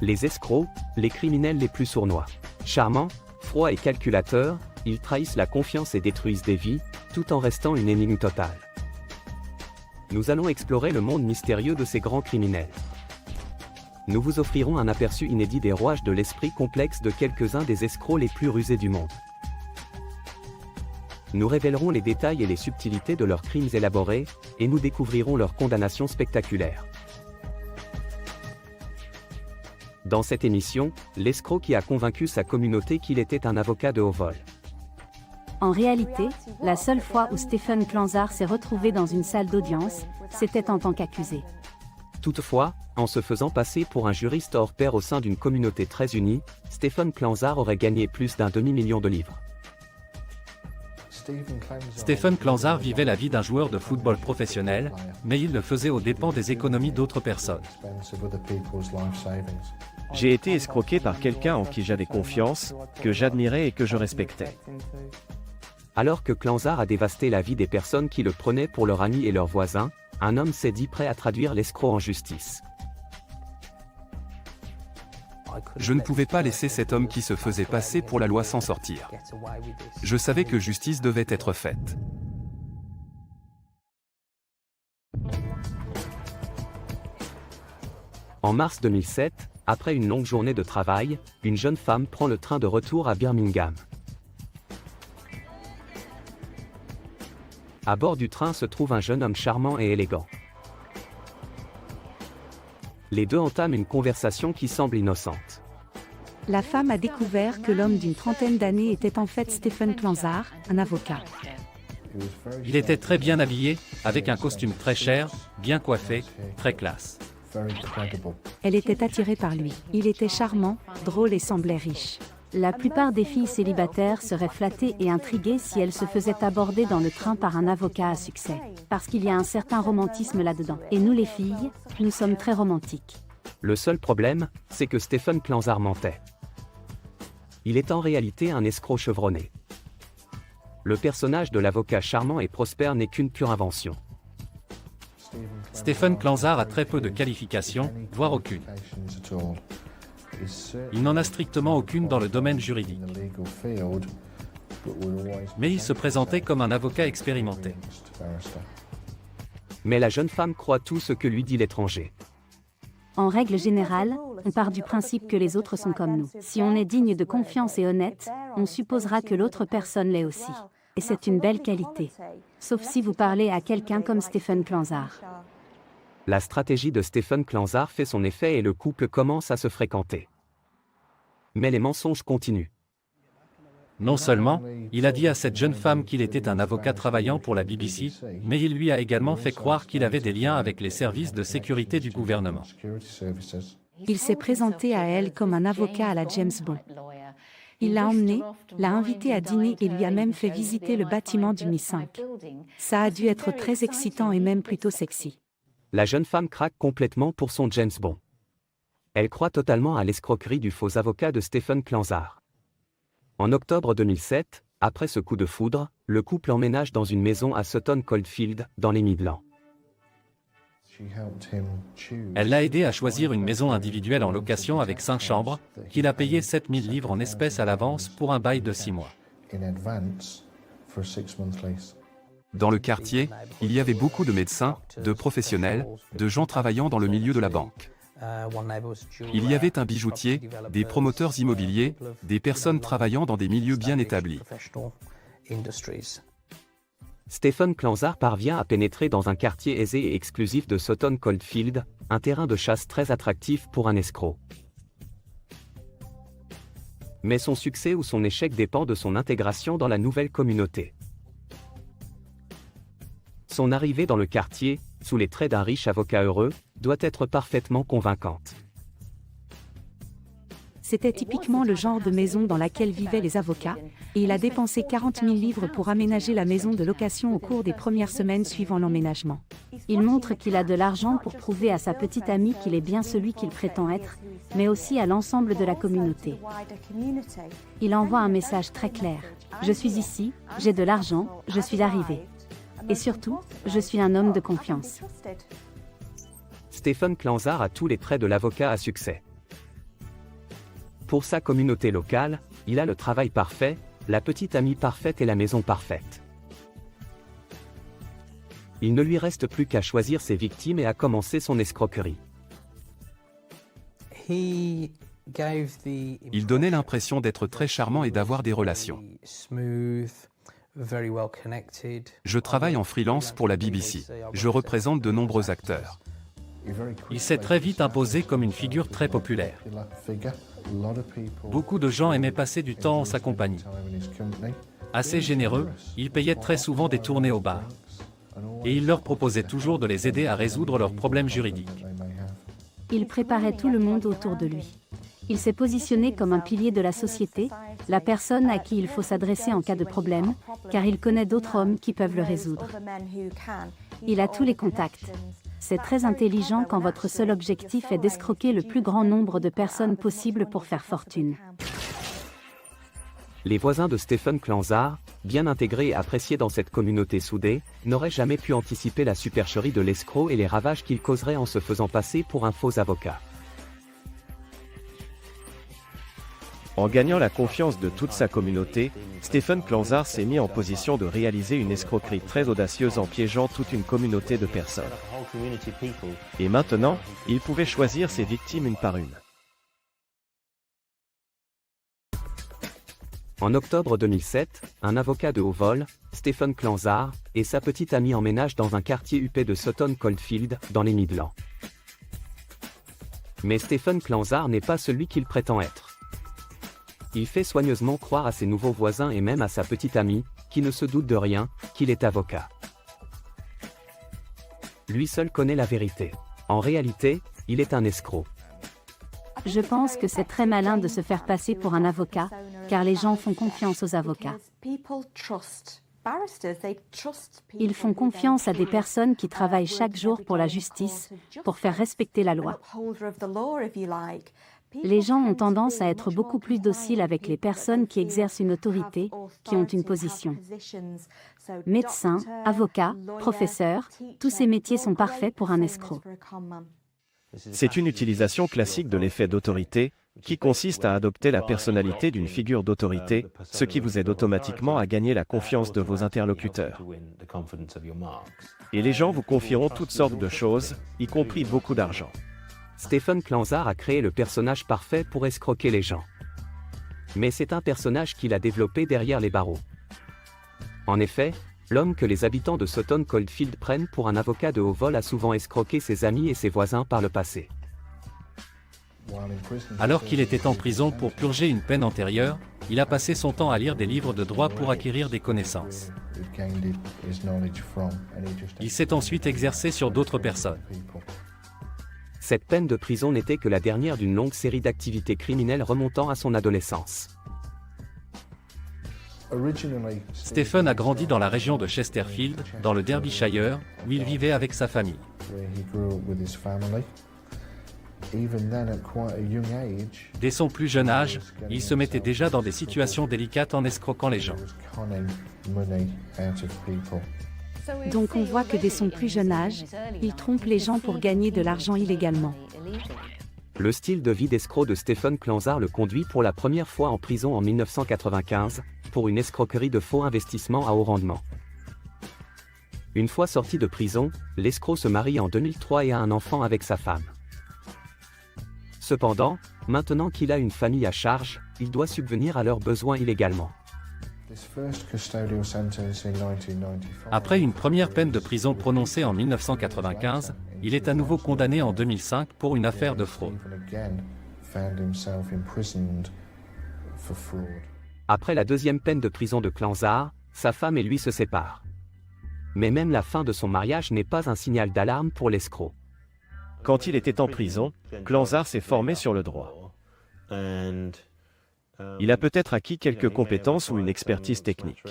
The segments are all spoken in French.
Les escrocs, les criminels les plus sournois. Charmants, froids et calculateurs, ils trahissent la confiance et détruisent des vies, tout en restant une énigme totale. Nous allons explorer le monde mystérieux de ces grands criminels. Nous vous offrirons un aperçu inédit des rouages de l'esprit complexe de quelques-uns des escrocs les plus rusés du monde. Nous révélerons les détails et les subtilités de leurs crimes élaborés, et nous découvrirons leurs condamnations spectaculaires. Dans cette émission, l'escroc qui a convaincu sa communauté qu'il était un avocat de haut vol. En réalité, la seule fois où Stephen Klanzar s'est retrouvé dans une salle d'audience, c'était en tant qu'accusé. Toutefois, en se faisant passer pour un juriste hors pair au sein d'une communauté très unie, Stephen Klanzar aurait gagné plus d'un demi-million de livres. Stephen Klanzar vivait la vie d'un joueur de football professionnel, mais il le faisait aux dépens des économies d'autres personnes. J'ai été escroqué par quelqu'un en qui j'avais confiance, que j'admirais et que je respectais. Alors que Klanzar a dévasté la vie des personnes qui le prenaient pour leurs amis et leurs voisins, un homme s'est dit prêt à traduire l'escroc en justice. Je ne pouvais pas laisser cet homme qui se faisait passer pour la loi s'en sortir. Je savais que justice devait être faite. En mars 2007, après une longue journée de travail, une jeune femme prend le train de retour à Birmingham. À bord du train se trouve un jeune homme charmant et élégant. Les deux entament une conversation qui semble innocente. La femme a découvert que l'homme d'une trentaine d'années était en fait Stephen Klanzar, un avocat. Il était très bien habillé, avec un costume très cher, bien coiffé, très classe. Elle était attirée par lui. Il était charmant, drôle et semblait riche. La plupart des filles célibataires seraient flattées et intriguées si elles se faisaient aborder dans le train par un avocat à succès. Parce qu'il y a un certain romantisme là-dedans. Et nous les filles, nous sommes très romantiques. Le seul problème, c'est que Stephen Klanzar mentait. Il est en réalité un escroc chevronné. Le personnage de l'avocat charmant et prospère n'est qu'une pure invention. Stephen Klanzar a très peu de qualifications, voire aucune. Il n'en a strictement aucune dans le domaine juridique. Mais il se présentait comme un avocat expérimenté. Mais la jeune femme croit tout ce que lui dit l'étranger. En règle générale, on part du principe que les autres sont comme nous. Si on est digne de confiance et honnête, on supposera que l'autre personne l'est aussi. Et c'est une belle qualité. Sauf si vous parlez à quelqu'un comme Stephen Klanzar. La stratégie de Stephen Klanzar fait son effet et le couple commence à se fréquenter. Mais les mensonges continuent. Non seulement, il a dit à cette jeune femme qu'il était un avocat travaillant pour la BBC, mais il lui a également fait croire qu'il avait des liens avec les services de sécurité du gouvernement. Il s'est présenté à elle comme un avocat à la James Bond. Il l'a emmenée, l'a invitée à dîner et lui a même fait visiter le bâtiment du Mi-5. Ça a dû être très excitant et même plutôt sexy. La jeune femme craque complètement pour son James Bond. Elle croit totalement à l'escroquerie du faux avocat de Stephen Klanzar. En octobre 2007, après ce coup de foudre, le couple emménage dans une maison à Sutton Coldfield, dans les Midlands. Elle l'a aidé à choisir une maison individuelle en location avec 5 chambres, qu'il a payé 7000 livres en espèces à l'avance pour un bail de 6 mois. Dans le quartier, il y avait beaucoup de médecins, de professionnels, de gens travaillant dans le milieu de la banque. Il y avait un bijoutier, des promoteurs immobiliers, des personnes travaillant dans des milieux bien établis. Stephen Klanzar parvient à pénétrer dans un quartier aisé et exclusif de Sutton Coldfield, un terrain de chasse très attractif pour un escroc. Mais son succès ou son échec dépend de son intégration dans la nouvelle communauté. Son arrivée dans le quartier, sous les traits d'un riche avocat heureux, doit être parfaitement convaincante. C'était typiquement le genre de maison dans laquelle vivaient les avocats, et il a dépensé 40 000 livres pour aménager la maison de location au cours des premières semaines suivant l'emménagement. Il montre qu'il a de l'argent pour prouver à sa petite amie qu'il est bien celui qu'il prétend être, mais aussi à l'ensemble de la communauté. Il envoie un message très clair. Je suis ici, j'ai de l'argent, je suis arrivé. Et surtout, je suis un homme de confiance. Stephen Klanzar a tous les traits de l'avocat à succès. Pour sa communauté locale, il a le travail parfait, la petite amie parfaite et la maison parfaite. Il ne lui reste plus qu'à choisir ses victimes et à commencer son escroquerie. Il donnait l'impression d'être très charmant et d'avoir des relations. Je travaille en freelance pour la BBC. Je représente de nombreux acteurs. Il s'est très vite imposé comme une figure très populaire. Beaucoup de gens aimaient passer du temps en sa compagnie. Assez généreux, il payait très souvent des tournées au bar. Et il leur proposait toujours de les aider à résoudre leurs problèmes juridiques. Il préparait tout le monde autour de lui. Il s'est positionné comme un pilier de la société, la personne à qui il faut s'adresser en cas de problème, car il connaît d'autres hommes qui peuvent le résoudre. Il a tous les contacts. C'est très intelligent quand votre seul objectif est d'escroquer le plus grand nombre de personnes possible pour faire fortune. Les voisins de Stephen Clanzar, bien intégrés et appréciés dans cette communauté soudée, n'auraient jamais pu anticiper la supercherie de l'escroc et les ravages qu'il causerait en se faisant passer pour un faux avocat. En gagnant la confiance de toute sa communauté, Stephen Clanzar s'est mis en position de réaliser une escroquerie très audacieuse en piégeant toute une communauté de personnes. Et maintenant, il pouvait choisir ses victimes une par une. En octobre 2007, un avocat de haut vol, Stephen Clanzar, et sa petite amie emménagent dans un quartier huppé de Sutton Coldfield, dans les Midlands. Mais Stephen Clanzar n'est pas celui qu'il prétend être. Il fait soigneusement croire à ses nouveaux voisins et même à sa petite amie, qui ne se doute de rien, qu'il est avocat. Lui seul connaît la vérité. En réalité, il est un escroc. Je pense que c'est très malin de se faire passer pour un avocat, car les gens font confiance aux avocats. Ils font confiance à des personnes qui travaillent chaque jour pour la justice, pour faire respecter la loi. Les gens ont tendance à être beaucoup plus dociles avec les personnes qui exercent une autorité, qui ont une position. Médecins, avocats, professeurs, tous ces métiers sont parfaits pour un escroc. C'est une utilisation classique de l'effet d'autorité, qui consiste à adopter la personnalité d'une figure d'autorité, ce qui vous aide automatiquement à gagner la confiance de vos interlocuteurs. Et les gens vous confieront toutes sortes de choses, y compris beaucoup d'argent. Stephen Clanzar a créé le personnage parfait pour escroquer les gens. Mais c'est un personnage qu'il a développé derrière les barreaux. En effet, l'homme que les habitants de Sutton Coldfield prennent pour un avocat de haut vol a souvent escroqué ses amis et ses voisins par le passé. Alors qu'il était en prison pour purger une peine antérieure, il a passé son temps à lire des livres de droit pour acquérir des connaissances. Il s'est ensuite exercé sur d'autres personnes. Cette peine de prison n'était que la dernière d'une longue série d'activités criminelles remontant à son adolescence. Stephen a grandi dans la région de Chesterfield, dans le Derbyshire, où il vivait avec sa famille. Dès son plus jeune âge, il se mettait déjà dans des situations délicates en escroquant les gens. Donc on voit que dès son plus jeune âge, il trompe les gens pour gagner de l'argent illégalement. Le style de vie d'escroc de Stephen Clanzar le conduit pour la première fois en prison en 1995, pour une escroquerie de faux investissements à haut rendement. Une fois sorti de prison, l'escroc se marie en 2003 et a un enfant avec sa femme. Cependant, maintenant qu'il a une famille à charge, il doit subvenir à leurs besoins illégalement. Après une première peine de prison prononcée en 1995, il est à nouveau condamné en 2005 pour une affaire de fraude. Après la deuxième peine de prison de Clanzar, sa femme et lui se séparent. Mais même la fin de son mariage n'est pas un signal d'alarme pour l'escroc. Quand il était en prison, Clanzar s'est formé sur le droit. Il a peut-être acquis quelques compétences ou une expertise technique.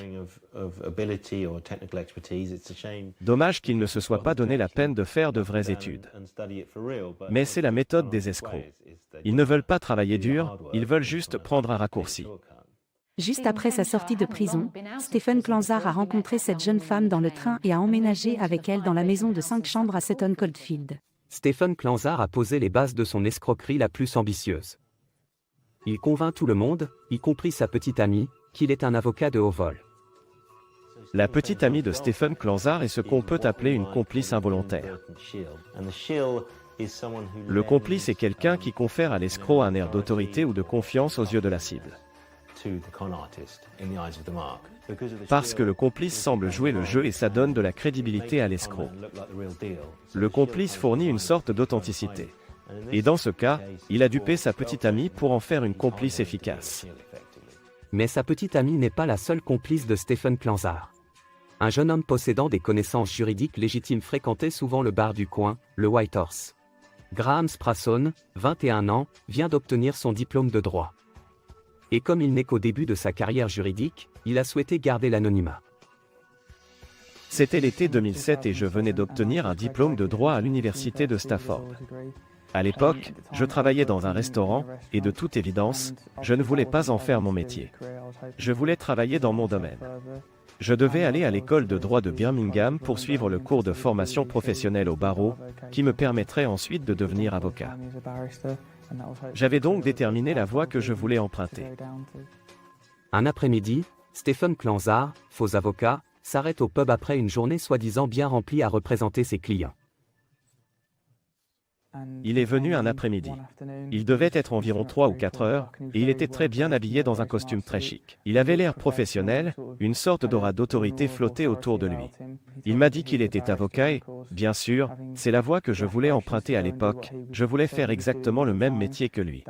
Dommage qu'il ne se soit pas donné la peine de faire de vraies études. Mais c'est la méthode des escrocs. Ils ne veulent pas travailler dur, ils veulent juste prendre un raccourci. Juste après sa sortie de prison, Stephen Clanzar a rencontré cette jeune femme dans le train et a emménagé avec elle dans la maison de 5 chambres à Sutton Coldfield. Stephen Clanzar a posé les bases de son escroquerie la plus ambitieuse. Il convainc tout le monde, y compris sa petite amie, qu'il est un avocat de haut vol. La petite amie de Stephen Klanzar est ce qu'on peut appeler une complice involontaire. Le complice est quelqu'un qui confère à l'escroc un air d'autorité ou de confiance aux yeux de la cible. Parce que le complice semble jouer le jeu et ça donne de la crédibilité à l'escroc. Le complice fournit une sorte d'authenticité. Et dans ce cas, il a dupé sa petite amie pour en faire une complice efficace. Mais sa petite amie n'est pas la seule complice de Stephen Klanzar. Un jeune homme possédant des connaissances juridiques légitimes fréquentait souvent le bar du coin, le White Horse. Graham Sprasson, 21 ans, vient d'obtenir son diplôme de droit. Et comme il n'est qu'au début de sa carrière juridique, il a souhaité garder l'anonymat. C'était l'été 2007 et je venais d'obtenir un diplôme de droit à l'université de Stafford. À l'époque, je travaillais dans un restaurant, et de toute évidence, je ne voulais pas en faire mon métier. Je voulais travailler dans mon domaine. Je devais aller à l'école de droit de Birmingham pour suivre le cours de formation professionnelle au barreau, qui me permettrait ensuite de devenir avocat. J'avais donc déterminé la voie que je voulais emprunter. Un après-midi, Stephen Klanzar, faux avocat, s'arrête au pub après une journée soi-disant bien remplie à représenter ses clients. Il est venu un après-midi. Il devait être environ 3 ou 4 heures, et il était très bien habillé dans un costume très chic. Il avait l'air professionnel, une sorte d'aura d'autorité flottait autour de lui. Il m'a dit qu'il était avocat et, bien sûr, c'est la voie que je voulais emprunter à l'époque, je voulais faire exactement le même métier que lui.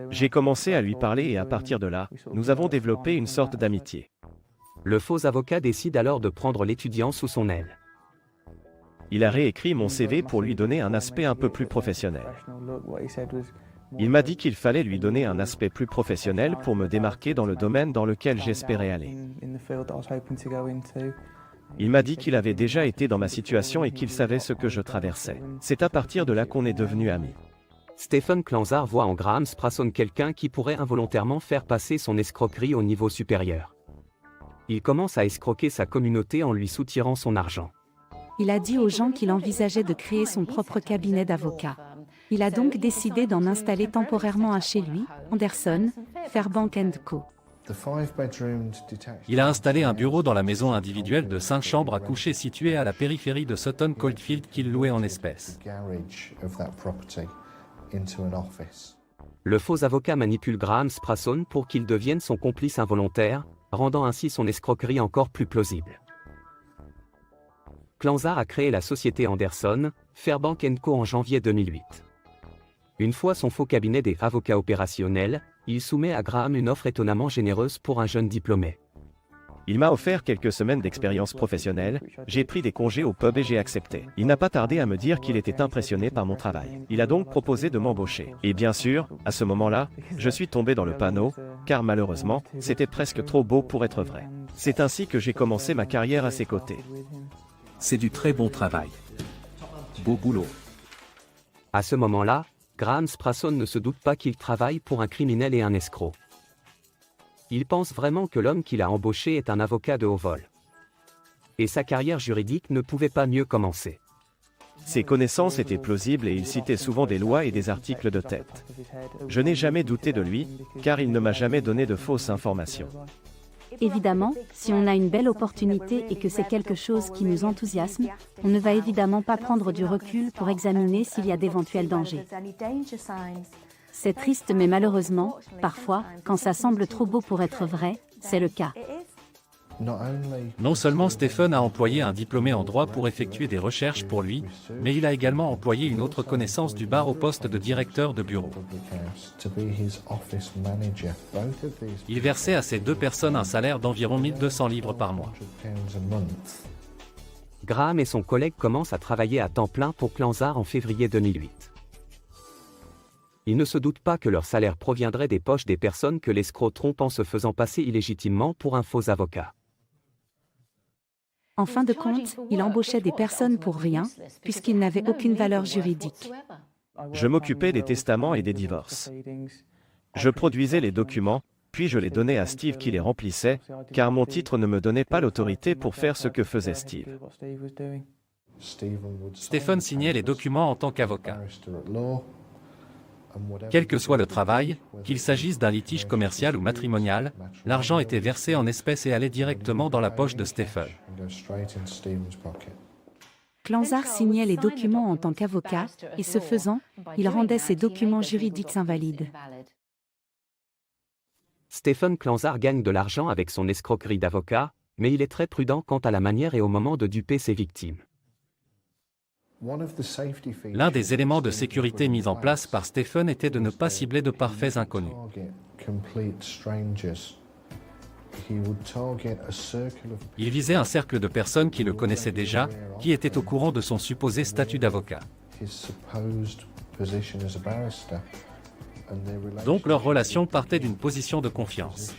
J'ai commencé à lui parler et à partir de là, nous avons développé une sorte d'amitié. Le faux avocat décide alors de prendre l'étudiant sous son aile. Il a réécrit mon CV pour lui donner un aspect un peu plus professionnel. Il m'a dit qu'il fallait lui donner un aspect plus professionnel pour me démarquer dans le domaine dans lequel j'espérais aller. Il m'a dit qu'il avait déjà été dans ma situation et qu'il savait ce que je traversais. C'est à partir de là qu'on est devenus amis. Stephen Klanzar voit en Graham Sprasson quelqu'un qui pourrait involontairement faire passer son escroquerie au niveau supérieur. Il commence à escroquer sa communauté en lui soutirant son argent. Il a dit aux gens qu'il envisageait de créer son propre cabinet d'avocats. Il a donc décidé d'en installer temporairement un chez lui, Anderson, Fairbank & Co. Il a installé un bureau dans la maison individuelle de 5 chambres à coucher située à la périphérie de Sutton Coldfield qu'il louait en espèces. Le faux avocat manipule Graham Sprasson pour qu'il devienne son complice involontaire, rendant ainsi son escroquerie encore plus plausible. Klanzar a créé la société Anderson, Fairbank & Co en janvier 2008. Une fois son faux cabinet des avocats opérationnels, il soumet à Graham une offre étonnamment généreuse pour un jeune diplômé. Il m'a offert quelques semaines d'expérience professionnelle, j'ai pris des congés au pub et j'ai accepté. Il n'a pas tardé à me dire qu'il était impressionné par mon travail. Il a donc proposé de m'embaucher. Et bien sûr, à ce moment-là, je suis tombé dans le panneau, car malheureusement, c'était presque trop beau pour être vrai. C'est ainsi que j'ai commencé ma carrière à ses côtés. C'est du très bon travail. Beau boulot. À ce moment-là, Graham Sprasson ne se doute pas qu'il travaille pour un criminel et un escroc. Il pense vraiment que l'homme qu'il a embauché est un avocat de haut vol. Et sa carrière juridique ne pouvait pas mieux commencer. Ses connaissances étaient plausibles et il citait souvent des lois et des articles de tête. Je n'ai jamais douté de lui, car il ne m'a jamais donné de fausses informations. Évidemment, si on a une belle opportunité et que c'est quelque chose qui nous enthousiasme, on ne va évidemment pas prendre du recul pour examiner s'il y a d'éventuels dangers. C'est triste mais malheureusement, parfois, quand ça semble trop beau pour être vrai, c'est le cas. Non seulement Stephen a employé un diplômé en droit pour effectuer des recherches pour lui, mais il a également employé une autre connaissance du bar au poste de directeur de bureau. Il versait à ces deux personnes un salaire d'environ 1200 livres par mois. Graham et son collègue commencent à travailler à temps plein pour Klanzar en février 2008. Ils ne se doutent pas que leur salaire proviendrait des poches des personnes que l'escroc trompe en se faisant passer illégitimement pour un faux avocat. En fin de compte, il embauchait des personnes pour rien, puisqu'ils n'avaient aucune valeur juridique. Je m'occupais des testaments et des divorces. Je produisais les documents, puis je les donnais à Steve qui les remplissait, car mon titre ne me donnait pas l'autorité pour faire ce que faisait Steve. Stephen signait les documents en tant qu'avocat. Quel que soit le travail, qu'il s'agisse d'un litige commercial ou matrimonial, l'argent était versé en espèces et allait directement dans la poche de Stephen. Clanzar signait les documents en tant qu'avocat, et ce faisant, il rendait ces documents juridiques invalides. Stephen Clanzar gagne de l'argent avec son escroquerie d'avocat, mais il est très prudent quant à la manière et au moment de duper ses victimes. L'un des éléments de sécurité mis en place par Stephen était de ne pas cibler de parfaits inconnus. Il visait un cercle de personnes qui le connaissaient déjà, qui étaient au courant de son supposé statut d'avocat. Donc leur relation partait d'une position de confiance.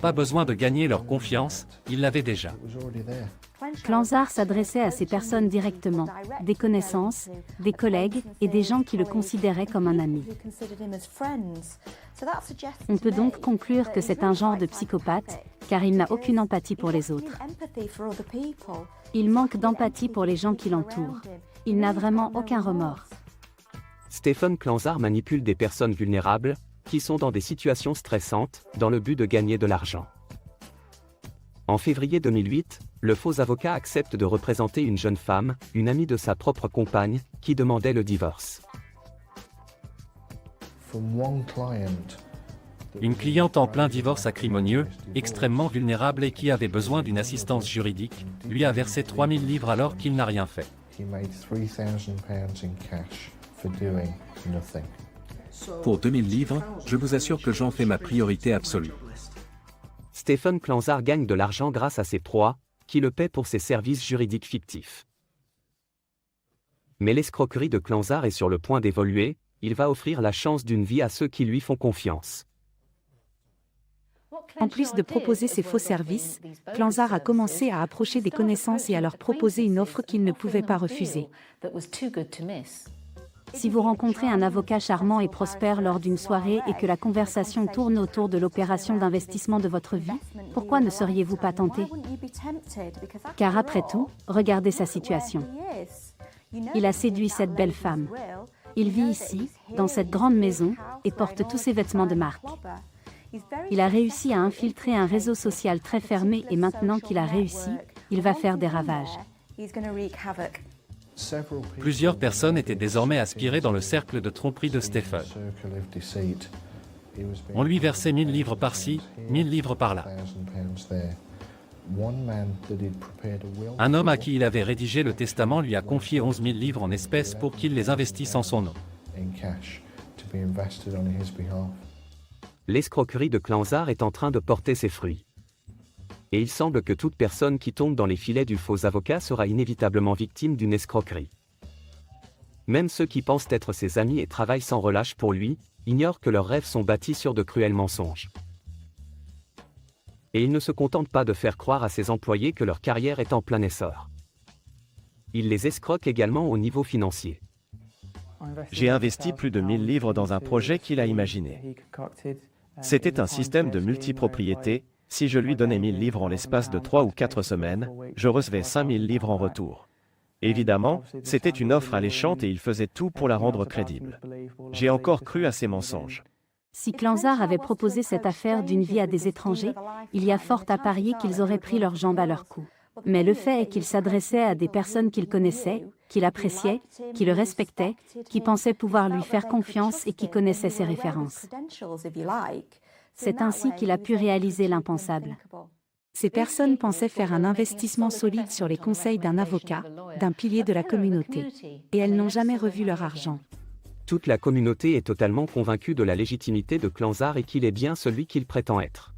Pas besoin de gagner leur confiance, ils l'avaient déjà. Clanzar s'adressait à ces personnes directement, des connaissances, des collègues et des gens qui le considéraient comme un ami. On peut donc conclure que c'est un genre de psychopathe, car il n'a aucune empathie pour les autres. Il manque d'empathie pour les gens qui l'entourent. Il n'a vraiment aucun remords. Stephen Clanzar manipule des personnes vulnérables, qui sont dans des situations stressantes, dans le but de gagner de l'argent. En février 2008, le faux avocat accepte de représenter une jeune femme, une amie de sa propre compagne, qui demandait le divorce. Une cliente en plein divorce acrimonieux, extrêmement vulnérable et qui avait besoin d'une assistance juridique, lui a versé 3 000 livres alors qu'il n'a rien fait. Pour 2000 livres, je vous assure que j'en fais ma priorité absolue. Stephen Clanzar gagne de l'argent grâce à ses proies, qui le paient pour ses services juridiques fictifs. Mais l'escroquerie de Clanzar est sur le point d'évoluer, il va offrir la chance d'une vie à ceux qui lui font confiance. En plus de proposer ses faux services, Clanzar a commencé à approcher des connaissances et à leur proposer une offre qu'il ne pouvait pas refuser. Si vous rencontrez un avocat charmant et prospère lors d'une soirée et que la conversation tourne autour de l'opération d'investissement de votre vie, pourquoi ne seriez-vous pas tenté? Car après tout, regardez sa situation. Il a séduit cette belle femme. Il vit ici, dans cette grande maison, et porte tous ses vêtements de marque. Il a réussi à infiltrer un réseau social très fermé et maintenant qu'il a réussi, il va faire des ravages. Plusieurs personnes étaient désormais aspirées dans le cercle de tromperie de Stephen. On lui versait 1000 livres par-ci, 1000 livres par-là. Un homme à qui il avait rédigé le testament lui a confié 11 000 livres en espèces pour qu'il les investisse en son nom. L'escroquerie de Clanzar est en train de porter ses fruits. Et il semble que toute personne qui tombe dans les filets du faux avocat sera inévitablement victime d'une escroquerie. Même ceux qui pensent être ses amis et travaillent sans relâche pour lui, ignorent que leurs rêves sont bâtis sur de cruels mensonges. Et il ne se contente pas de faire croire à ses employés que leur carrière est en plein essor. Il les escroque également au niveau financier. J'ai investi plus de 1000 livres dans un projet qu'il a imaginé. C'était un système de multipropriété. Si je lui donnais 1000 livres en l'espace de 3 ou 4 semaines, je recevais 5000 livres en retour. Évidemment, c'était une offre alléchante et il faisait tout pour la rendre crédible. J'ai encore cru à ces mensonges. Si Clanzar avait proposé cette affaire d'une vie à des étrangers, il y a fort à parier qu'ils auraient pris leurs jambes à leur cou. Mais le fait est qu'il s'adressait à des personnes qu'il connaissait, qu'il appréciait, qui le respectaient, qui pensaient pouvoir lui faire confiance et qui connaissaient ses références. C'est ainsi qu'il a pu réaliser l'impensable. Ces personnes pensaient faire un investissement solide sur les conseils d'un avocat, d'un pilier de la communauté. Et elles n'ont jamais revu leur argent. Toute la communauté est totalement convaincue de la légitimité de Clanzar et qu'il est bien celui qu'il prétend être.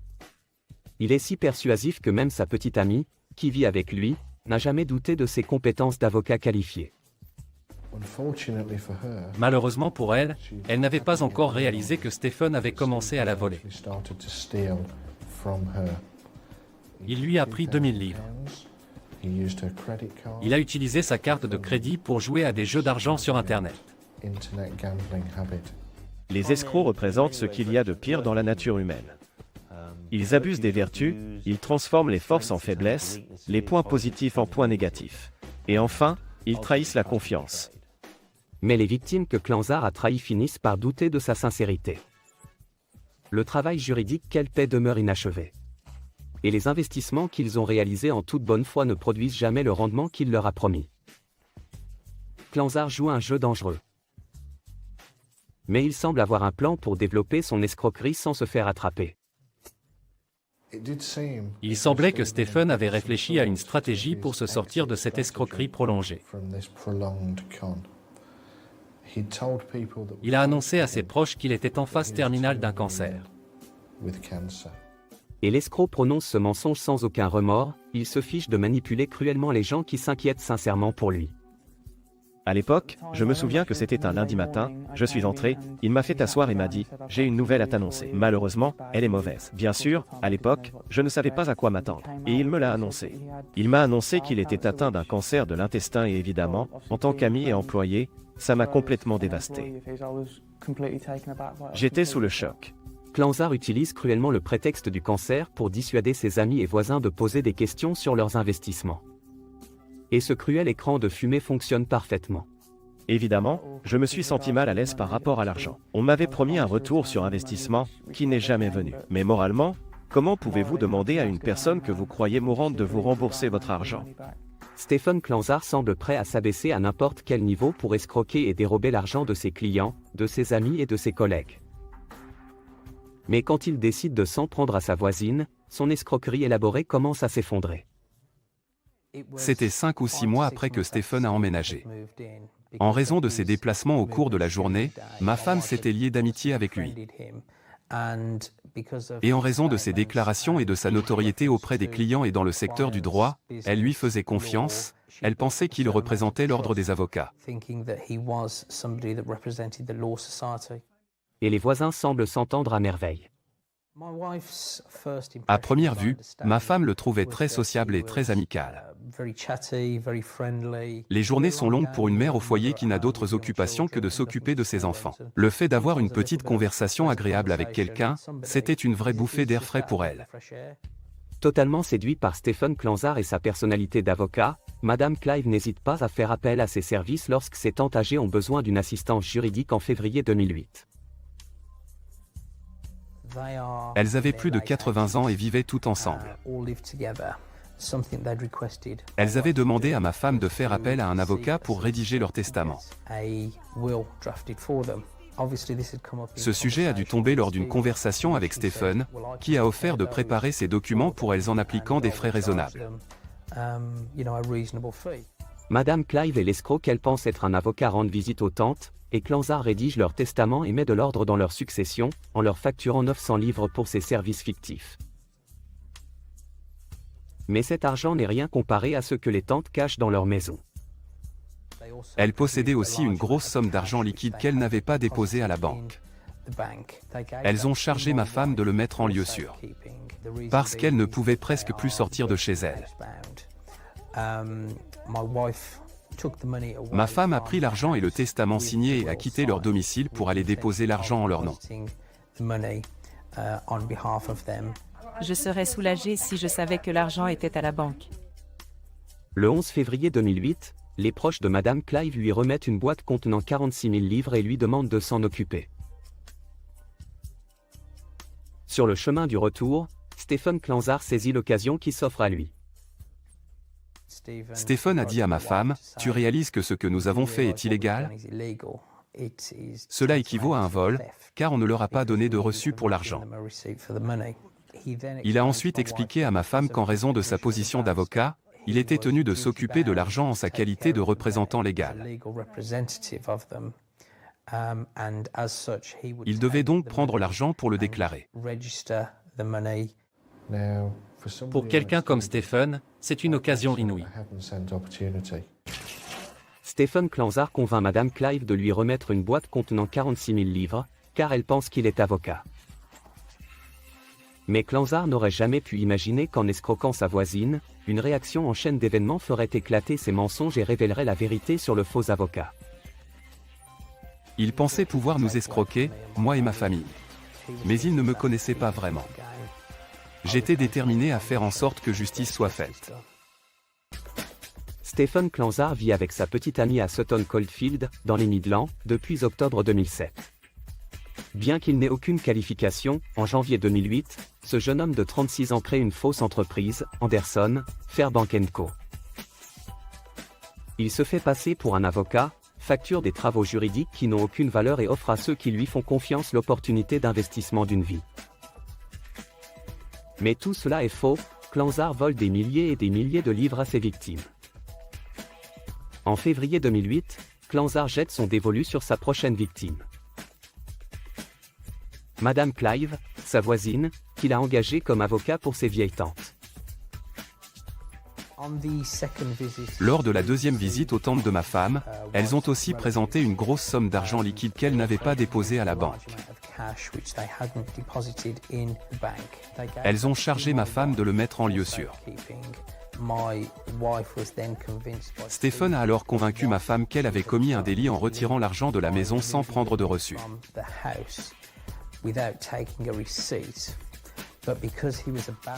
Il est si persuasif que même sa petite amie, qui vit avec lui, n'a jamais douté de ses compétences d'avocat qualifié. Malheureusement pour elle, elle n'avait pas encore réalisé que Stephen avait commencé à la voler. Il lui a pris 2000 livres. Il a utilisé sa carte de crédit pour jouer à des jeux d'argent sur Internet. Les escrocs représentent ce qu'il y a de pire dans la nature humaine. Ils abusent des vertus, ils transforment les forces en faiblesses, les points positifs en points négatifs. Et enfin, ils trahissent la confiance. Mais les victimes que Clanzar a trahies finissent par douter de sa sincérité. Le travail juridique qu'elle paie demeure inachevé. Et les investissements qu'ils ont réalisés en toute bonne foi ne produisent jamais le rendement qu'il leur a promis. Clanzar joue un jeu dangereux. Mais il semble avoir un plan pour développer son escroquerie sans se faire attraper. Il semblait que Stephen avait réfléchi à une stratégie pour se sortir de cette escroquerie prolongée. Il a annoncé à ses proches qu'il était en phase terminale d'un cancer. Et l'escroc prononce ce mensonge sans aucun remords, il se fiche de manipuler cruellement les gens qui s'inquiètent sincèrement pour lui. À l'époque, je me souviens que c'était un lundi matin, je suis entré, il m'a fait asseoir et m'a dit « J'ai une nouvelle à t'annoncer. Malheureusement, elle est mauvaise. » Bien sûr, à l'époque, je ne savais pas à quoi m'attendre. Et il me l'a annoncé. Il m'a annoncé qu'il était atteint d'un cancer de l'intestin et évidemment, en tant qu'ami et employé, ça m'a complètement dévasté. J'étais sous le choc. Clanzar utilise cruellement le prétexte du cancer pour dissuader ses amis et voisins de poser des questions sur leurs investissements. Et ce cruel écran de fumée fonctionne parfaitement. Évidemment, je me suis senti mal à l'aise par rapport à l'argent. On m'avait promis un retour sur investissement, qui n'est jamais venu. Mais moralement, comment pouvez-vous demander à une personne que vous croyez mourante de vous rembourser votre argent? Stephen Clanzar semble prêt à s'abaisser à n'importe quel niveau pour escroquer et dérober l'argent de ses clients, de ses amis et de ses collègues. Mais quand il décide de s'en prendre à sa voisine, son escroquerie élaborée commence à s'effondrer. C'était 5 ou 6 mois après que Stephen a emménagé. En raison de ses déplacements au cours de la journée, ma femme s'était liée d'amitié avec lui. Et en raison de ses déclarations et de sa notoriété auprès des clients et dans le secteur du droit, elle lui faisait confiance, elle pensait qu'il représentait l'ordre des avocats. Et les voisins semblent s'entendre à merveille. À première vue, ma femme le trouvait très sociable et très amical. Les journées sont longues pour une mère au foyer qui n'a d'autres occupations que de s'occuper de ses enfants. Le fait d'avoir une petite conversation agréable avec quelqu'un, c'était une vraie bouffée d'air frais pour elle. Totalement séduit par Stephen Clanzar et sa personnalité d'avocat, Madame Clive n'hésite pas à faire appel à ses services lorsque ses tantes âgées ont besoin d'une assistance juridique en février 2008. Elles avaient plus de 80 ans et vivaient toutes ensemble. Elles avaient demandé à ma femme de faire appel à un avocat pour rédiger leur testament. Ce sujet a dû tomber lors d'une conversation avec Stephen, qui a offert de préparer ces documents pour elles en appliquant des frais raisonnables. Madame Clive et l'escroc qu'elle pense être un avocat rendent visite aux tantes, et Clanzar rédige leur testament et met de l'ordre dans leur succession, en leur facturant 900 livres pour ses services fictifs. Mais cet argent n'est rien comparé à ce que les tantes cachent dans leur maison. Elles possédaient aussi une grosse somme d'argent liquide qu'elles n'avaient pas déposée à la banque. Elles ont chargé ma femme de le mettre en lieu sûr, parce qu'elle ne pouvait presque plus sortir de chez elle. Ma femme a pris l'argent et le testament signé et a quitté leur domicile pour aller déposer l'argent en leur nom. Je serais soulagée si je savais que l'argent était à la banque. Le 11 février 2008, les proches de Madame Clive lui remettent une boîte contenant 46 000 livres et lui demandent de s'en occuper. Sur le chemin du retour, Stephen Clanzar saisit l'occasion qui s'offre à lui. Stephen a dit à ma femme, « Tu réalises que ce que nous avons fait est illégal ? Cela équivaut à un vol, car on ne leur a pas donné de reçu pour l'argent. » Il a ensuite expliqué à ma femme qu'en raison de sa position d'avocat, il était tenu de s'occuper de l'argent en sa qualité de représentant légal. Il devait donc prendre l'argent pour le déclarer. Pour quelqu'un comme Stephen, c'est une occasion inouïe. Stephen Clanzar convainc Madame Clive de lui remettre une boîte contenant 46 000 livres, car elle pense qu'il est avocat. Mais Clanzar n'aurait jamais pu imaginer qu'en escroquant sa voisine, une réaction en chaîne d'événements ferait éclater ses mensonges et révélerait la vérité sur le faux avocat. Il pensait pouvoir nous escroquer, moi et ma famille. Mais il ne me connaissait pas vraiment. J'étais déterminé à faire en sorte que justice soit faite. Stephen Clanzar vit avec sa petite amie à Sutton Coldfield, dans les Midlands, depuis octobre 2007. Bien qu'il n'ait aucune qualification, en janvier 2008, ce jeune homme de 36 ans crée une fausse entreprise, Anderson, Fairbank & Co. Il se fait passer pour un avocat, facture des travaux juridiques qui n'ont aucune valeur et offre à ceux qui lui font confiance l'opportunité d'investissement d'une vie. Mais tout cela est faux, Clanzar vole des milliers et des milliers de livres à ses victimes. En février 2008, Clanzar jette son dévolu sur sa prochaine victime. Madame Clive, sa voisine, qu'il a engagée comme avocat pour ses vieilles tantes. Lors de la deuxième visite aux tantes de ma femme, elles ont aussi présenté une grosse somme d'argent liquide qu'elles n'avaient pas déposée à la banque. Elles ont chargé ma femme de le mettre en lieu sûr. Stephen a alors convaincu ma femme qu'elle avait commis un délit en retirant l'argent de la maison sans prendre de reçu.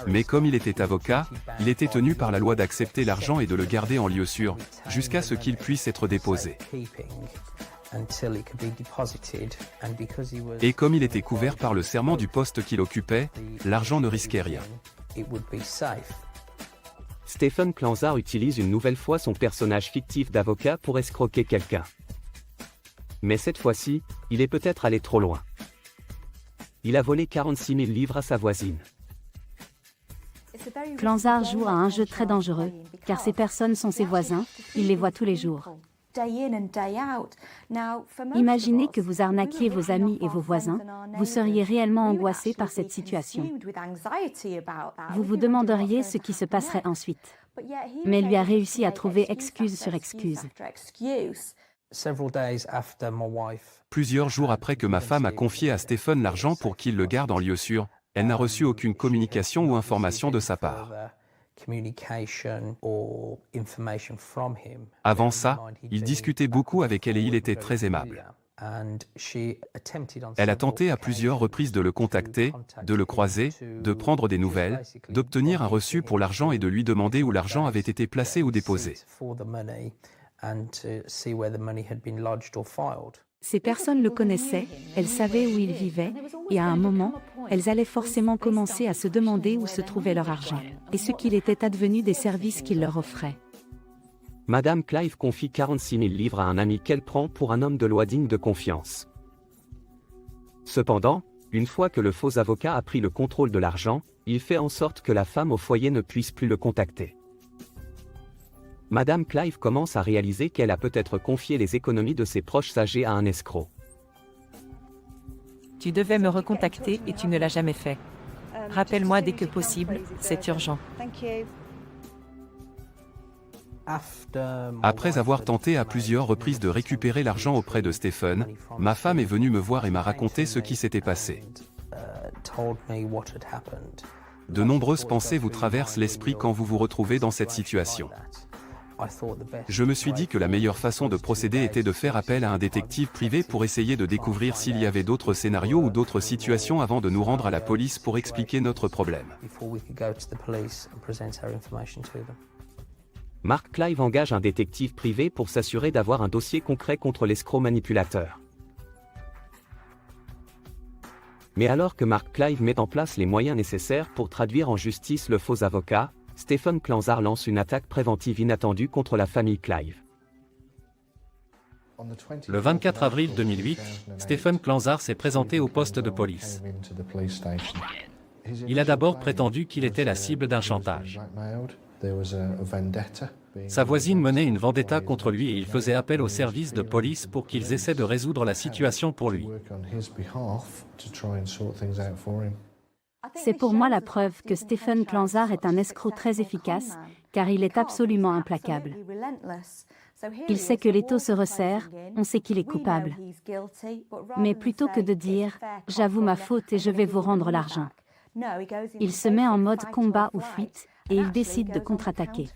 Mais comme il était avocat, il était tenu par la loi d'accepter l'argent et de le garder en lieu sûr, jusqu'à ce qu'il puisse être déposé. Et comme il était couvert par le serment du poste qu'il occupait, l'argent ne risquait rien. Stephen Clanzar utilise une nouvelle fois son personnage fictif d'avocat pour escroquer quelqu'un. Mais cette fois-ci, il est peut-être allé trop loin. Il a volé 46 000 livres à sa voisine. Clanzar joue à un jeu très dangereux, car ces personnes sont ses voisins, il les voit tous les jours. Imaginez que vous arnaquiez vos amis et vos voisins, vous seriez réellement angoissé par cette situation. Vous vous demanderiez ce qui se passerait ensuite. Mais lui a réussi à trouver excuse sur excuse. Plusieurs jours après que ma femme a confié à Stephen l'argent pour qu'il le garde en lieu sûr, elle n'a reçu aucune communication ou information de sa part. Avant ça, il discutait beaucoup avec elle et il était très aimable. Elle a tenté à plusieurs reprises de le contacter, de le croiser, de prendre des nouvelles, d'obtenir un reçu pour l'argent et de lui demander où l'argent avait été placé ou déposé. Ces personnes le connaissaient, elles savaient où il vivait, et à un moment, elles allaient forcément commencer à se demander où se trouvait leur argent, et ce qu'il était advenu des services qu'il leur offrait. Madame Clive confie 46 000 livres à un ami qu'elle prend pour un homme de loi digne de confiance. Cependant, une fois que le faux avocat a pris le contrôle de l'argent, il fait en sorte que la femme au foyer ne puisse plus le contacter. Madame Clive commence à réaliser qu'elle a peut-être confié les économies de ses proches âgés à un escroc. Tu devais me recontacter et tu ne l'as jamais fait. Rappelle-moi dès que possible, c'est urgent. Après avoir tenté à plusieurs reprises de récupérer l'argent auprès de Stephen, ma femme est venue me voir et m'a raconté ce qui s'était passé. De nombreuses pensées vous traversent l'esprit quand vous vous retrouvez dans cette situation. Je me suis dit que la meilleure façon de procéder était de faire appel à un détective privé pour essayer de découvrir s'il y avait d'autres scénarios ou d'autres situations avant de nous rendre à la police pour expliquer notre problème. Mark Clive engage un détective privé pour s'assurer d'avoir un dossier concret contre l'escroc manipulateur. Mais alors que Mark Clive met en place les moyens nécessaires pour traduire en justice le faux avocat, Stephen Clanzar lance une attaque préventive inattendue contre la famille Clive. Le 24 avril 2008, Stephen Clanzar s'est présenté au poste de police. Il a d'abord prétendu qu'il était la cible d'un chantage. Sa voisine menait une vendetta contre lui et il faisait appel aux services de police pour qu'ils essaient de résoudre la situation pour lui. C'est pour moi la preuve que Stephen Clanzar est un escroc très efficace, car il est absolument implacable. Il sait que l'étau se resserre, on sait qu'il est coupable. Mais plutôt que de dire « j'avoue ma faute et je vais vous rendre l'argent », il se met en mode combat ou fuite et il décide de contre-attaquer.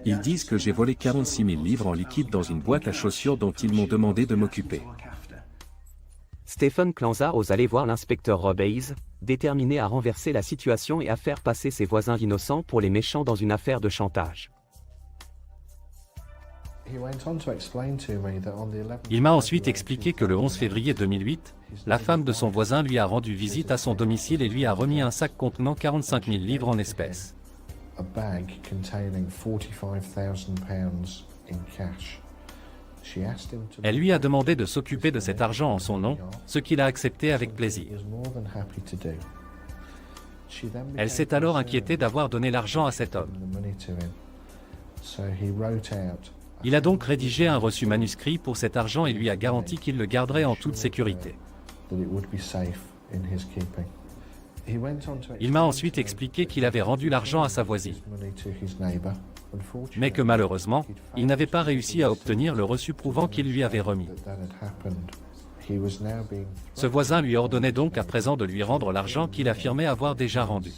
Ils disent que j'ai volé 46 000 livres en liquide dans une boîte à chaussures dont ils m'ont demandé de m'occuper. Stephen Clanzar ose aller voir l'inspecteur Rob Hayes, déterminé à renverser la situation et à faire passer ses voisins innocents pour les méchants dans une affaire de chantage. Il m'a ensuite expliqué que le 11 février 2008, la femme de son voisin lui a rendu visite à son domicile et lui a remis un sac contenant 45 000 livres en espèces. Elle lui a demandé de s'occuper de cet argent en son nom, ce qu'il a accepté avec plaisir. Elle s'est alors inquiétée d'avoir donné l'argent à cet homme. Il a donc rédigé un reçu manuscrit pour cet argent et lui a garanti qu'il le garderait en toute sécurité. Il m'a ensuite expliqué qu'il avait rendu l'argent à sa voisine, mais que malheureusement, il n'avait pas réussi à obtenir le reçu prouvant qu'il lui avait remis. Ce voisin lui ordonnait donc à présent de lui rendre l'argent qu'il affirmait avoir déjà rendu.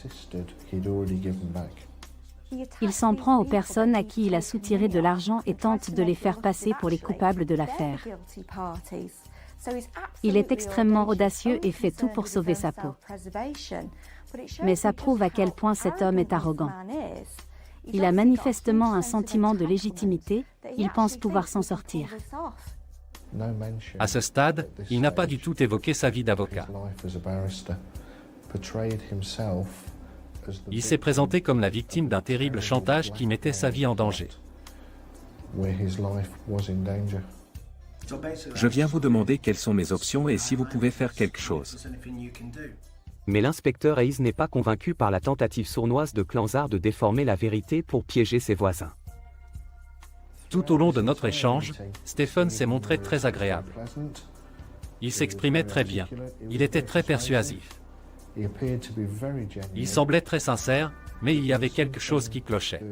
Il s'en prend aux personnes à qui il a soutiré de l'argent et tente de les faire passer pour les coupables de l'affaire. Il est extrêmement audacieux et fait tout pour sauver sa peau. Mais ça prouve à quel point cet homme est arrogant. Il a manifestement un sentiment de légitimité, il pense pouvoir s'en sortir. À ce stade, il n'a pas du tout évoqué sa vie d'avocat. Il s'est présenté comme la victime d'un terrible chantage qui mettait sa vie en danger. Je viens vous demander quelles sont mes options et si vous pouvez faire quelque chose. Mais l'inspecteur Hayes n'est pas convaincu par la tentative sournoise de Clanzar de déformer la vérité pour piéger ses voisins. Tout au long de notre échange, Stephen s'est montré très agréable. Il s'exprimait très bien. Il était très persuasif. Il semblait très sincère, mais il y avait quelque chose qui clochait.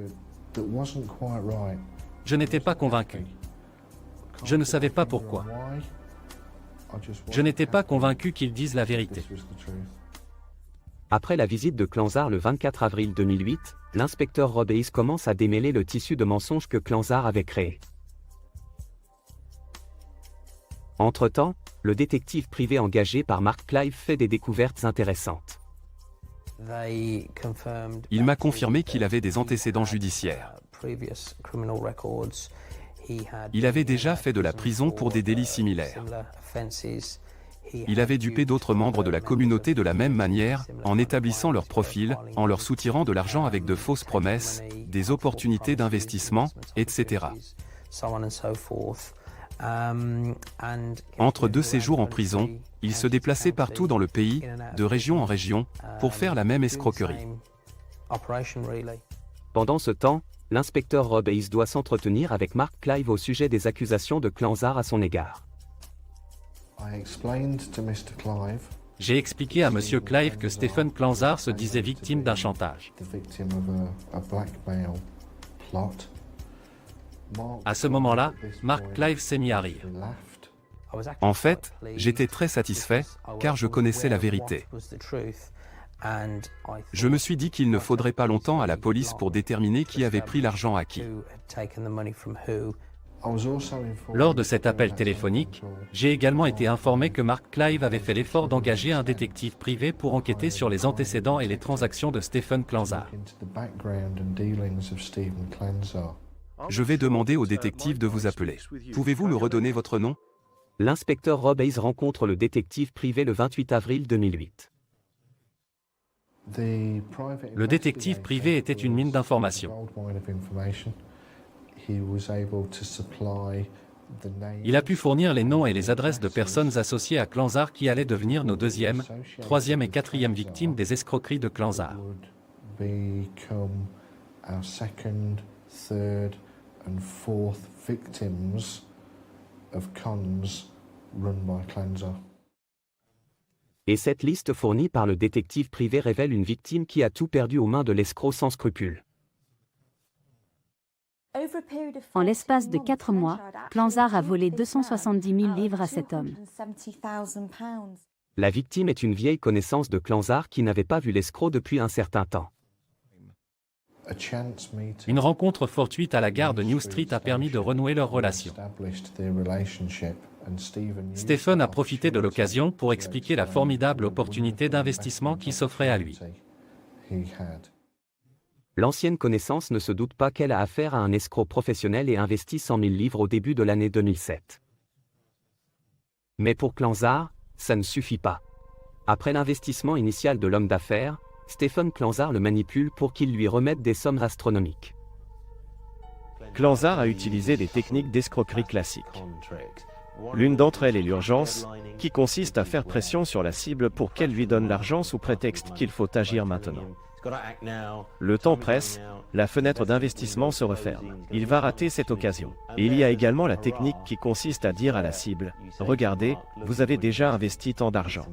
Je n'étais pas convaincu. Je ne savais pas pourquoi. Je n'étais pas convaincu qu'il dise la vérité. Après la visite de Clanzar le 24 avril 2008, l'inspecteur Rob Hayes commence à démêler le tissu de mensonges que Clanzar avait créé. Entre-temps, le détective privé engagé par Mark Clive fait des découvertes intéressantes. Il m'a confirmé qu'il avait des antécédents judiciaires. Il avait déjà fait de la prison pour des délits similaires. Il avait dupé d'autres membres de la communauté de la même manière, en établissant leur profil, en leur soutirant de l'argent avec de fausses promesses, des opportunités d'investissement, etc. Entre deux séjours en prison, il se déplaçait partout dans le pays, de région en région, pour faire la même escroquerie. Pendant ce temps, l'inspecteur Rob Hayes doit s'entretenir avec Mark Clive au sujet des accusations de Clanzar à son égard. J'ai expliqué à M. Clive que Stephen Clanzar se disait victime d'un chantage. À ce moment-là, Mark Clive s'est mis à rire. En fait, j'étais très satisfait, car je connaissais la vérité. Je me suis dit qu'il ne faudrait pas longtemps à la police pour déterminer qui avait pris l'argent à qui. Lors de cet appel téléphonique, j'ai également été informé que Mark Clive avait fait l'effort d'engager un détective privé pour enquêter sur les antécédents et les transactions de Stephen Clanzar. Je vais demander au détective de vous appeler. Pouvez-vous me redonner votre nom? L'inspecteur Rob Hayes rencontre le détective privé le 28 avril 2008. Le détective privé était une mine d'informations. Il a pu fournir les noms et les adresses de personnes associées à Clanzar qui allaient devenir nos deuxième, troisième et quatrième victimes des escroqueries de Clanzar. Et cette liste fournie par le détective privé révèle une victime qui a tout perdu aux mains de l'escroc sans scrupules. En l'espace de 4 mois, Clanzar a volé 270 000 livres à cet homme. La victime est une vieille connaissance de Clanzar qui n'avait pas vu l'escroc depuis un certain temps. Une rencontre fortuite à la gare de New Street a permis de renouer leur relation. Stephen a profité de l'occasion pour expliquer la formidable opportunité d'investissement qui s'offrait à lui. L'ancienne connaissance ne se doute pas qu'elle a affaire à un escroc professionnel et investit 100 000 livres au début de l'année 2007. Mais pour Clanzar, ça ne suffit pas. Après l'investissement initial de l'homme d'affaires, Stephen Clanzar le manipule pour qu'il lui remette des sommes astronomiques. Clanzar a utilisé des techniques d'escroquerie classiques. L'une d'entre elles est l'urgence, qui consiste à faire pression sur la cible pour qu'elle lui donne l'argent sous prétexte qu'il faut agir maintenant. Le temps presse, la fenêtre d'investissement se referme. Il va rater cette occasion. Et il y a également la technique qui consiste à dire à la cible, « Regardez, vous avez déjà investi tant d'argent.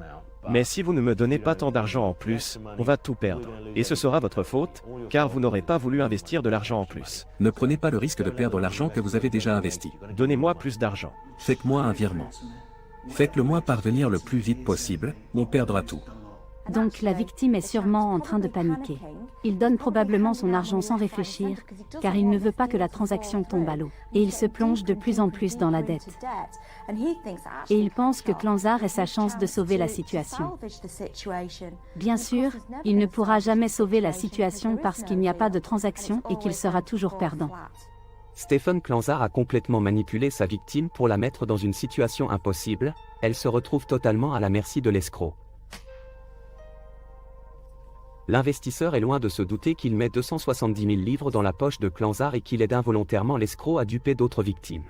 Mais si vous ne me donnez pas tant d'argent en plus, on va tout perdre. Et ce sera votre faute, car vous n'aurez pas voulu investir de l'argent en plus. Ne prenez pas le risque de perdre l'argent que vous avez déjà investi. Donnez-moi plus d'argent. Faites-moi un virement. Faites-le-moi parvenir le plus vite possible, on perdra tout. » Donc la victime est sûrement en train de paniquer. Il donne probablement son argent sans réfléchir, car il ne veut pas que la transaction tombe à l'eau. Et il se plonge de plus en plus dans la dette. Et il pense que Clanzar est sa chance de sauver la situation. Bien sûr, il ne pourra jamais sauver la situation parce qu'il n'y a pas de transaction et qu'il sera toujours perdant. Stephen Clanzar a complètement manipulé sa victime pour la mettre dans une situation impossible, elle se retrouve totalement à la merci de l'escroc. L'investisseur est loin de se douter qu'il met 270 000 livres dans la poche de Clanzar et qu'il aide involontairement l'escroc à duper d'autres victimes.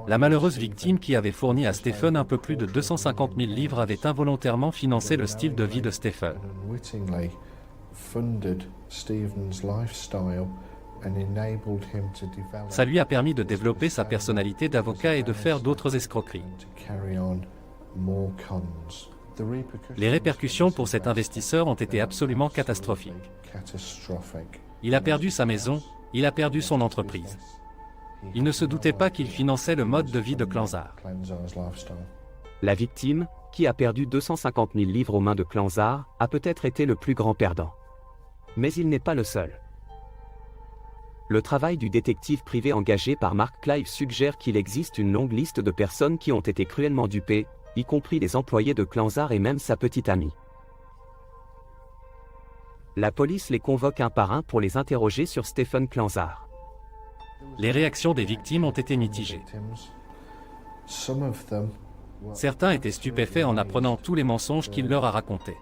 La malheureuse victime qui avait fourni à Stephen un peu plus de 250 000 livres avait involontairement financé le style de vie de Stephen. Ça lui a permis de développer sa personnalité d'avocat et de faire d'autres escroqueries. Les répercussions pour cet investisseur ont été absolument catastrophiques. Il a perdu sa maison, il a perdu son entreprise. Il ne se doutait pas qu'il finançait le mode de vie de Clanzar. La victime, qui a perdu 250 000 livres aux mains de Clanzar, a peut-être été le plus grand perdant. Mais il n'est pas le seul. Le travail du détective privé engagé par Mark Clive suggère qu'il existe une longue liste de personnes qui ont été cruellement dupées, y compris les employés de Clanzar et même sa petite amie. La police les convoque un par un pour les interroger sur Stephen Clanzar. Les réactions des victimes ont été mitigées. Certains étaient stupéfaits en apprenant tous les mensonges qu'il leur a racontés.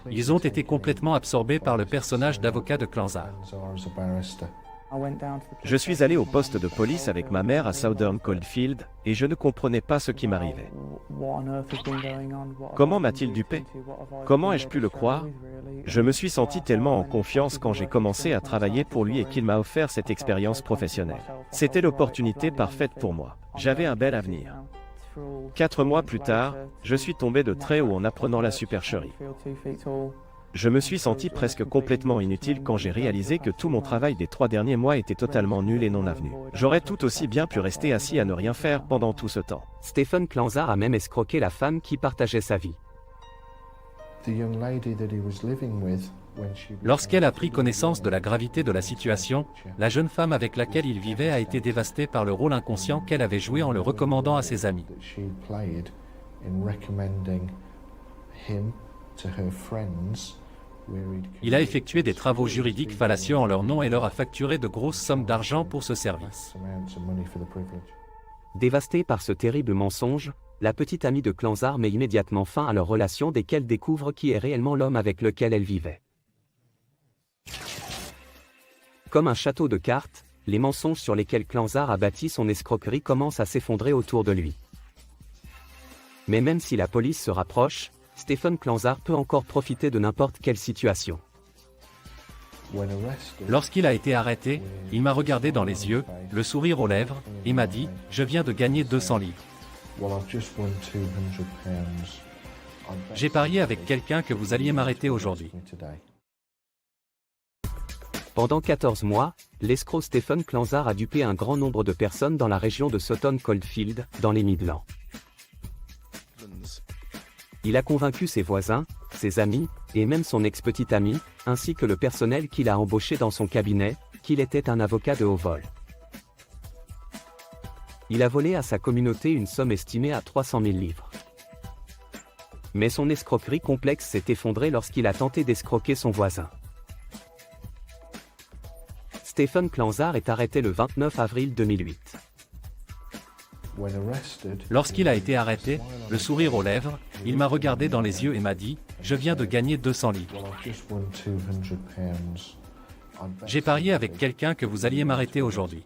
Ils ont été complètement absorbés par le personnage d'avocat de Clanzar. Je suis allé au poste de police avec ma mère à Southern Coldfield, et je ne comprenais pas ce qui m'arrivait. Comment m'a-t-il dupé? Comment ai-je pu le croire? Je me suis senti tellement en confiance quand j'ai commencé à travailler pour lui et qu'il m'a offert cette expérience professionnelle. C'était l'opportunité parfaite pour moi. J'avais un bel avenir. 4 mois plus tard, je suis tombé de très haut en apprenant la supercherie. Je me suis senti presque complètement inutile quand j'ai réalisé que tout mon travail des 3 derniers mois était totalement nul et non avenu. J'aurais tout aussi bien pu rester assis à ne rien faire pendant tout ce temps. Stephen Clanzar a même escroqué la femme qui partageait sa vie. Lorsqu'elle a pris connaissance de la gravité de la situation, la jeune femme avec laquelle il vivait a été dévastée par le rôle inconscient qu'elle avait joué en le recommandant à ses amis. Il a effectué des travaux juridiques fallacieux en leur nom et leur a facturé de grosses sommes d'argent pour ce service. Dévastée par ce terrible mensonge, la petite amie de Clanzar met immédiatement fin à leur relation dès qu'elle découvre qui est réellement l'homme avec lequel elle vivait. Comme un château de cartes, les mensonges sur lesquels Clanzar a bâti son escroquerie commencent à s'effondrer autour de lui. Mais même si la police se rapproche, Stephen Clanzar peut encore profiter de n'importe quelle situation. Lorsqu'il a été arrêté, il m'a regardé dans les yeux, le sourire aux lèvres, et m'a dit « Je viens de gagner 200 livres. J'ai parié avec quelqu'un que vous alliez m'arrêter aujourd'hui. » Pendant 14 mois, l'escroc Stephen Clanzar a dupé un grand nombre de personnes dans la région de Southern Coldfield, dans les Midlands. Il a convaincu ses voisins, ses amis, et même son ex-petite amie, ainsi que le personnel qu'il a embauché dans son cabinet, qu'il était un avocat de haut vol. Il a volé à sa communauté une somme estimée à 300 000 livres. Mais son escroquerie complexe s'est effondrée lorsqu'il a tenté d'escroquer son voisin. Stephen Klanzar est arrêté le 29 avril 2008. Lorsqu'il a été arrêté, le sourire aux lèvres, il m'a regardé dans les yeux et m'a dit « Je viens de gagner 200 livres. J'ai parié avec quelqu'un que vous alliez m'arrêter aujourd'hui. »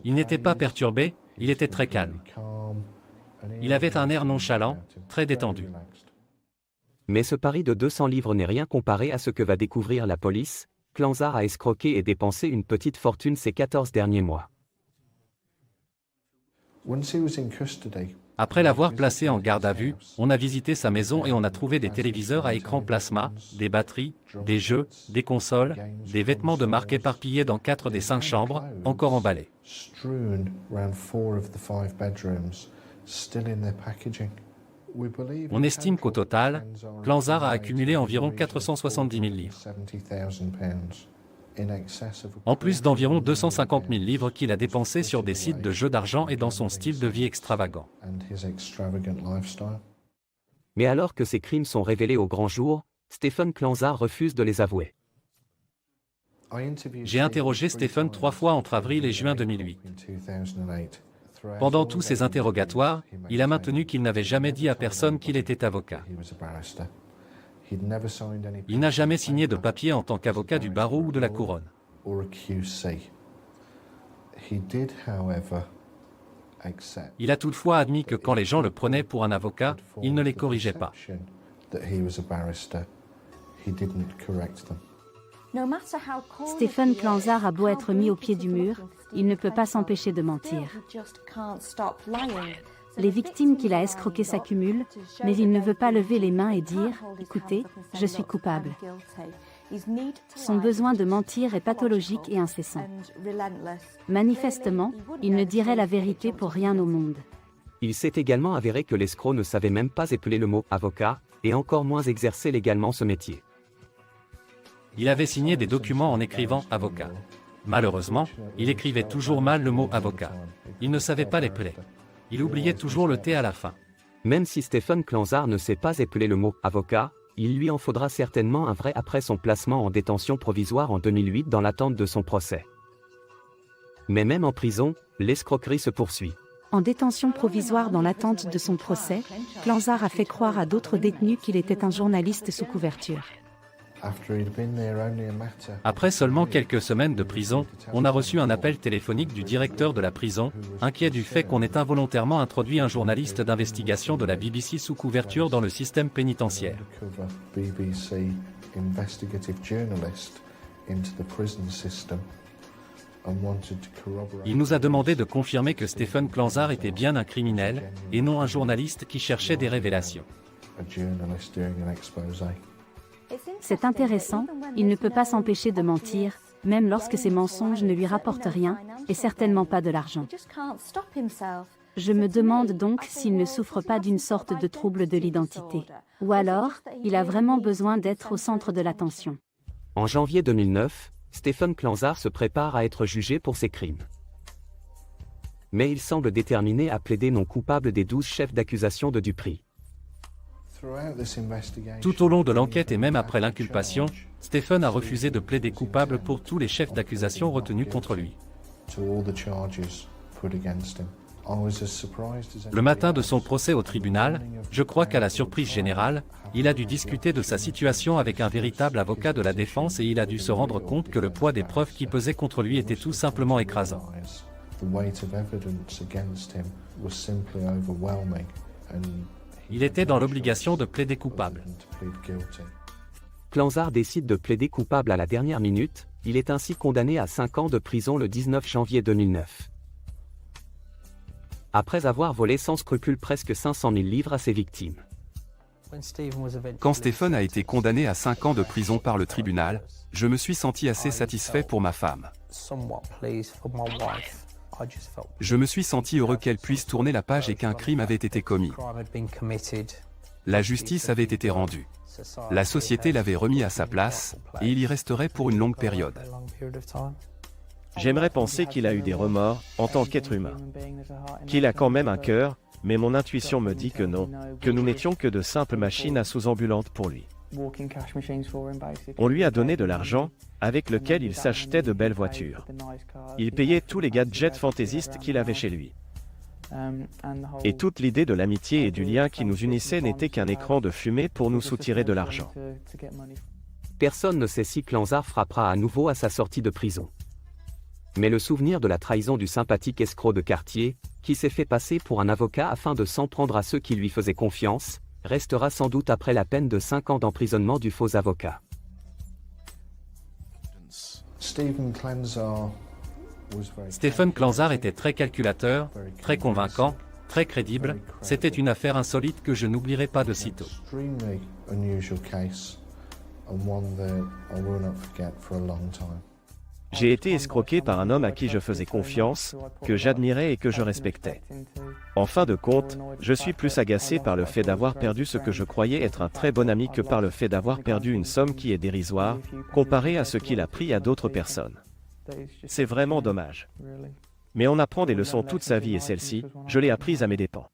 Il n'était pas perturbé, il était très calme. Il avait un air nonchalant, très détendu. Mais ce pari de 200 livres n'est rien comparé à ce que va découvrir la police. Klanzar a escroqué et dépensé une petite fortune ces 14 derniers mois. Après l'avoir placé en garde à vue, on a visité sa maison et on a trouvé des téléviseurs à écran plasma, des batteries, des jeux, des consoles, des vêtements de marque éparpillés dans 4 des 5 chambres, encore emballés. On estime qu'au total, Klanzar a accumulé environ 470 000 livres. En plus d'environ 250 000 livres qu'il a dépensés sur des sites de jeux d'argent et dans son style de vie extravagant. Mais alors que ces crimes sont révélés au grand jour, Stephen Klanzar refuse de les avouer. J'ai interrogé Stephen 3 fois entre avril et juin 2008. Pendant tous ces interrogatoires, il a maintenu qu'il n'avait jamais dit à personne qu'il était avocat. Il n'a jamais signé de papier en tant qu'avocat du barreau ou de la couronne. Il a toutefois admis que quand les gens le prenaient pour un avocat, il ne les corrigeait pas. Stephen Klanzar a beau être mis au pied du mur, il ne peut pas s'empêcher de mentir. Les victimes qu'il a escroquées s'accumulent, mais il ne veut pas lever les mains et dire « Écoutez, je suis coupable ». Son besoin de mentir est pathologique et incessant. Manifestement, il ne dirait la vérité pour rien au monde. Il s'est également avéré que l'escroc ne savait même pas épeler le mot « avocat » et encore moins exercer légalement ce métier. Il avait signé des documents en écrivant « avocat ». Malheureusement, il écrivait toujours mal le mot « avocat ». Il ne savait pas l'épeler. Il oubliait toujours le T à la fin. Même si Stephen Klanzar ne sait pas épeler le mot « avocat », il lui en faudra certainement un vrai après son placement en détention provisoire en 2008 dans l'attente de son procès. Mais même en prison, l'escroquerie se poursuit. En détention provisoire dans l'attente de son procès, Klanzar a fait croire à d'autres détenus qu'il était un journaliste sous couverture. Après seulement quelques semaines de prison, on a reçu un appel téléphonique du directeur de la prison, inquiet du fait qu'on ait involontairement introduit un journaliste d'investigation de la BBC sous couverture dans le système pénitentiaire. Il nous a demandé de confirmer que Stephen Klanzar était bien un criminel, et non un journaliste qui cherchait des révélations. C'est intéressant, il ne peut pas s'empêcher de mentir, même lorsque ses mensonges ne lui rapportent rien, et certainement pas de l'argent. Je me demande donc s'il ne souffre pas d'une sorte de trouble de l'identité. Ou alors, il a vraiment besoin d'être au centre de l'attention. En janvier 2009, Stephen Klanzar se prépare à être jugé pour ses crimes. Mais il semble déterminé à plaider non coupable des 12 chefs d'accusation de Dupri. Tout au long de l'enquête et même après l'inculpation, Stephen a refusé de plaider coupable pour tous les chefs d'accusation retenus contre lui. Le matin de son procès au tribunal, je crois qu'à la surprise générale, il a dû discuter de sa situation avec un véritable avocat de la défense et il a dû se rendre compte que le poids des preuves qui pesaient contre lui était tout simplement écrasant. Il était dans l'obligation de plaider coupable. Klanzar décide de plaider coupable à la dernière minute, il est ainsi condamné à 5 ans de prison le 19 janvier 2009. Après avoir volé sans scrupule presque 500 000 livres à ses victimes. Quand Stephen a été condamné à 5 ans de prison par le tribunal, je me suis senti assez satisfait pour ma femme. Je me suis senti heureux qu'elle puisse tourner la page et qu'un crime avait été commis. La justice avait été rendue. La société l'avait remis à sa place, et il y resterait pour une longue période. J'aimerais penser qu'il a eu des remords en tant qu'être humain. Qu'il a quand même un cœur, mais mon intuition me dit que non, que nous n'étions que de simples machines à sous ambulantes pour lui. On lui a donné de l'argent, avec lequel il s'achetait de belles voitures. Il payait tous les gadgets fantaisistes qu'il avait chez lui. Et toute l'idée de l'amitié et du lien qui nous unissait n'était qu'un écran de fumée pour nous soutirer de l'argent. Personne ne sait si Clanzar frappera à nouveau à sa sortie de prison. Mais le souvenir de la trahison du sympathique escroc de quartier, qui s'est fait passer pour un avocat afin de s'en prendre à ceux qui lui faisaient confiance, restera sans doute après la peine de 5 ans d'emprisonnement du faux avocat. Stephen Clanzar était très calculateur, très convaincant, très crédible. C'était une affaire insolite que je n'oublierai pas de sitôt. J'ai été escroqué par un homme à qui je faisais confiance, que j'admirais et que je respectais. En fin de compte, je suis plus agacé par le fait d'avoir perdu ce que je croyais être un très bon ami que par le fait d'avoir perdu une somme qui est dérisoire, comparée à ce qu'il a pris à d'autres personnes. C'est vraiment dommage. Mais on apprend des leçons toute sa vie et celle-ci, je l'ai apprise à mes dépens.